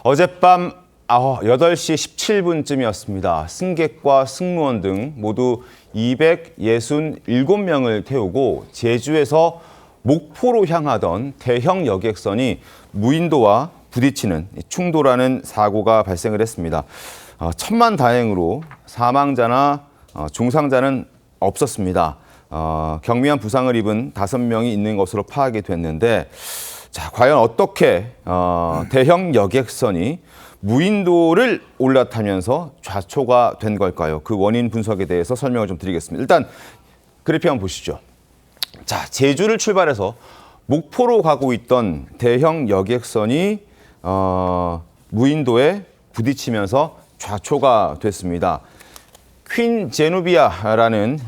어젯밤 8시 17분쯤이었습니다. 승객과 승무원 등 모두 267명을 태우고 제주에서 목포로 향하던 대형 여객선이 무인도와 부딪히는 충돌하는 사고가 발생을 했습니다. 천만다행으로 사망자나 중상자는 없었습니다. 경미한 부상을 입은 5명이 있는 것으로 파악이 됐는데, 자, 과연 어떻게 대형 여객선이 무인도를 올라타면서 좌초가 된 걸까요? 그 원인 분석에 대해서 설명을 좀 드리겠습니다. 일단 그래픽 한번 보시죠. 자, 제주를 출발해서 목포로 가고 있던 대형 여객선이 무인도에 부딪히면서 좌초가 됐습니다. 퀸 제누비아라는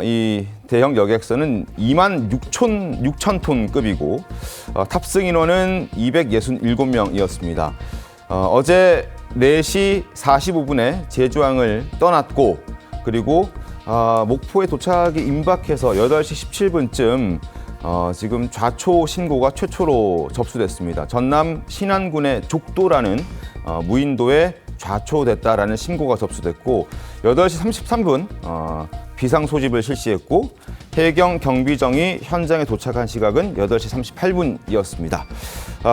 이 대형 여객선은 26,000톤급이고 탑승 인원은 267명이었습니다. 어제 4시 45분에 제주항을 떠났고, 그리고 목포에 도착이 임박해서 8시 17분쯤 지금 좌초 신고가 최초로 접수됐습니다. 전남 신안군의 족도라는 무인도에 좌초됐다라는 신고가 접수됐고, 8시 33분 비상 소집을 실시했고, 해경 경비정이 현장에 도착한 시각은 8시 38분이었습니다.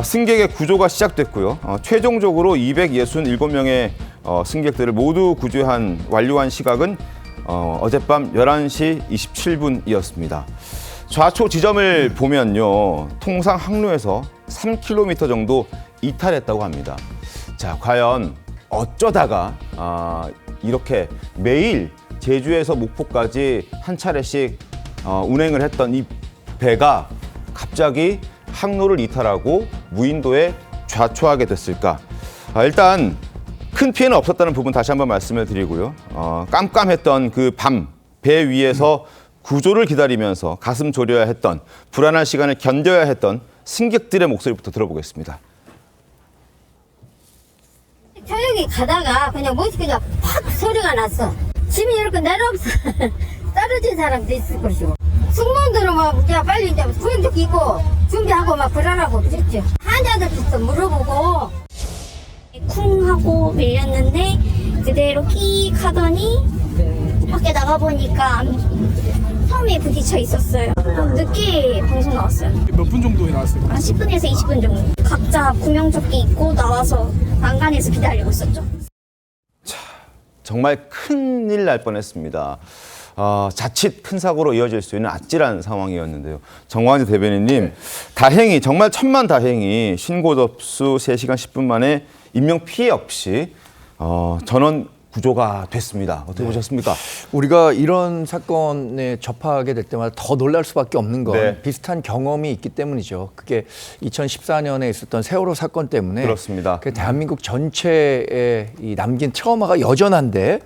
승객의 구조가 시작됐고요. 최종적으로 267명의 승객들을 모두 완료한 시각은 어젯밤 11시 27분이었습니다. 좌초 지점을 보면요, 통상 항로에서 3km 정도 이탈했다고 합니다. 자, 과연 어쩌다가 이렇게 매일 제주에서 목포까지 한 차례씩 운행을 했던 이 배가 갑자기 항로를 이탈하고 무인도에 좌초하게 됐을까? 일단 큰 피해는 없었다는 부분 다시 한번 말씀을 드리고요. 깜깜했던 그 밤 배 위에서 구조를 기다리면서 가슴 졸여야 했던, 불안한 시간을 견뎌야 했던 승객들의 목소리부터 들어보겠습니다. 저녁에 가다가 그냥 뭐지 그냥 팍 소리가 났어. 집이 이렇게 내려오면서 떨어진 사람도 있을 것이고, 승무원들은 막 야 빨리 이제 구명조끼 입고 준비하고 막 불안하고 그랬죠. 환자들부터 물어보고 쿵 하고 밀렸는데 그대로 킥 하더니 밖에 나가보니까 섬에 부딪혀 있었어요. 늦게 방송 나왔어요. 몇 분 정도에 나왔어요? 한 10분에서 20분 정도. 각자 구명조끼 입고 나와서 난간에서 기다리고 있었죠. 정말 큰일 날 뻔했습니다. 자칫 큰 사고로 이어질 수 있는 아찔한 상황이었는데요. 정광재 대변인님, 다행히, 정말 천만다행히 신고 접수 3시간 10분 만에 인명 피해 없이 전원 구조가 됐습니다. 어떻게 보셨습니까? 우리가 이런 사건에 접하게 될 때마다 더 놀랄 수밖에 없는 건 비슷한 경험이 있기 때문이죠. 그게 2014년에 있었던 세월호 사건 때문에 그렇습니다. 대한민국 전체에 이 남긴 트라우마가 여전한데,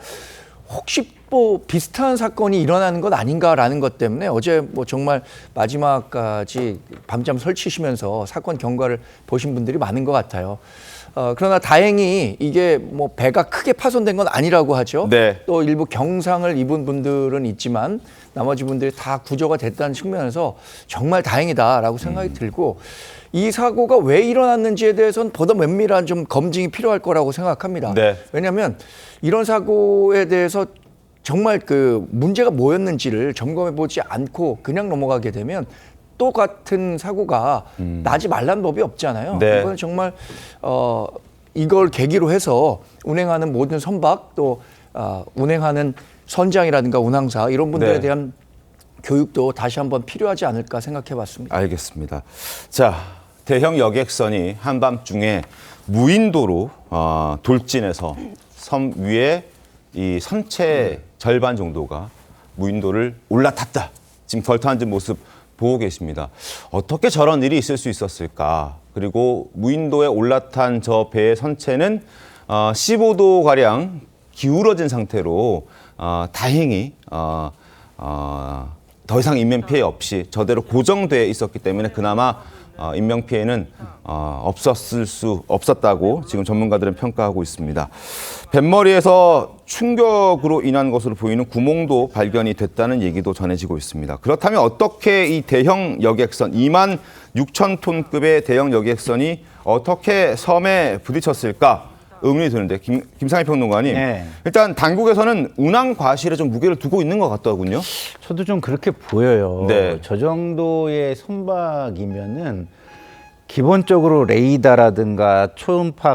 혹시 뭐 비슷한 사건이 일어나는 것 아닌가라는 것 때문에 어제 뭐 정말 마지막까지 밤잠 설치시면서 사건 경과를 보신 분들이 많은 것 같아요. 그러나 다행히 이게 뭐 배가 크게 파손된 건 아니라고 하죠. 네. 또 일부 경상을 입은 분들은 있지만 나머지 분들이 다 구조가 됐다는 측면에서 정말 다행이다라고 생각이 들고, 이 사고가 왜 일어났는지에 대해서는 보다 면밀한 좀 검증이 필요할 거라고 생각합니다. 네. 왜냐하면 이런 사고에 대해서 정말 그 문제가 뭐였는지를 점검해 보지 않고 그냥 넘어가게 되면 똑같은 사고가 나지 말라는 법이 없잖아요. 네. 이건 정말 이걸 계기로 해서 운행하는 모든 선박, 또 운행하는 선장이라든가 운항사 이런 분들에 대한 교육도 다시 한번 필요하지 않을까 생각해 봤습니다. 알겠습니다. 자, 대형 여객선이 한밤중에 무인도로 돌진해서 섬 위에 이 선체 절반 정도가 무인도를 올라탔다. 지금 덜타앉은 모습 보고 계십니다. 어떻게 저런 일이 있을 수 있었을까? 그리고 무인도에 올라탄 저 배의 선체는 15도가량 기울어진 상태로 다행히 더 이상 인명피해 없이 저대로 고정되어 있었기 때문에 그나마 인명피해는 없었다고 지금 전문가들은 평가하고 있습니다. 뱃머리에서 충격으로 인한 것으로 보이는 구멍도 발견이 됐다는 얘기도 전해지고 있습니다. 그렇다면 어떻게 이 대형 여객선, 26,000톤급의 대형 여객선이 어떻게 섬에 부딪혔을까 의문이 드는데 김상희 평론가님, 네. 일단 당국에서는 운항 과실에 좀 무게를 두고 있는 것 같더군요. 저도 좀 그렇게 보여요. 네. 저 정도의 선박이면은 기본적으로 레이더라든가 초음파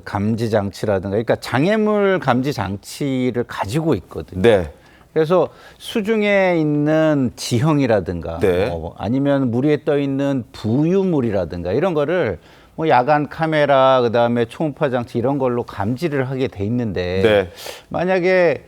감지 장치라든가, 그러니까 장애물 감지 장치를 가지고 있거든요. 네. 그래서 수중에 있는 지형이라든가, 네. 아니면 물 위에 떠 있는 부유물이라든가 이런 거를 뭐 야간 카메라, 그다음에 초음파 장치 이런 걸로 감지를 하게 돼 있는데, 네. 만약에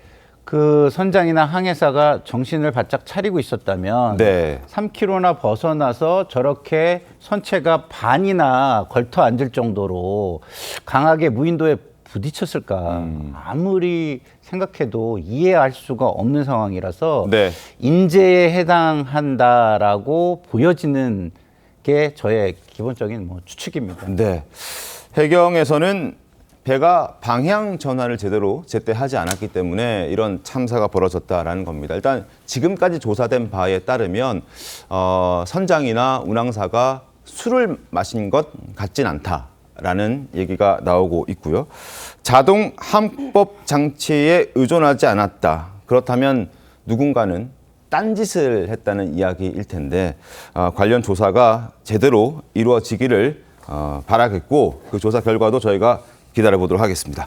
그 선장이나 항해사가 정신을 바짝 차리고 있었다면 네. 3km나 벗어나서 저렇게 선체가 반이나 걸터 앉을 정도로 강하게 무인도에 부딪혔을까, 아무리 생각해도 이해할 수가 없는 상황이라서 네. 인재에 해당한다라고 보여지는 게 저의 기본적인 뭐 추측입니다. 네. 해경에서는 배가 방향 전환을 제때 하지 않았기 때문에 이런 참사가 벌어졌다라는 겁니다. 일단 지금까지 조사된 바에 따르면 선장이나 운항사가 술을 마신 것 같진 않다라는 얘기가 나오고 있고요. 자동 함법 장치에 의존하지 않았다. 그렇다면 누군가는 딴짓을 했다는 이야기일 텐데 관련 조사가 제대로 이루어지기를 바라겠고 그 조사 결과도 저희가 기다려보도록 하겠습니다.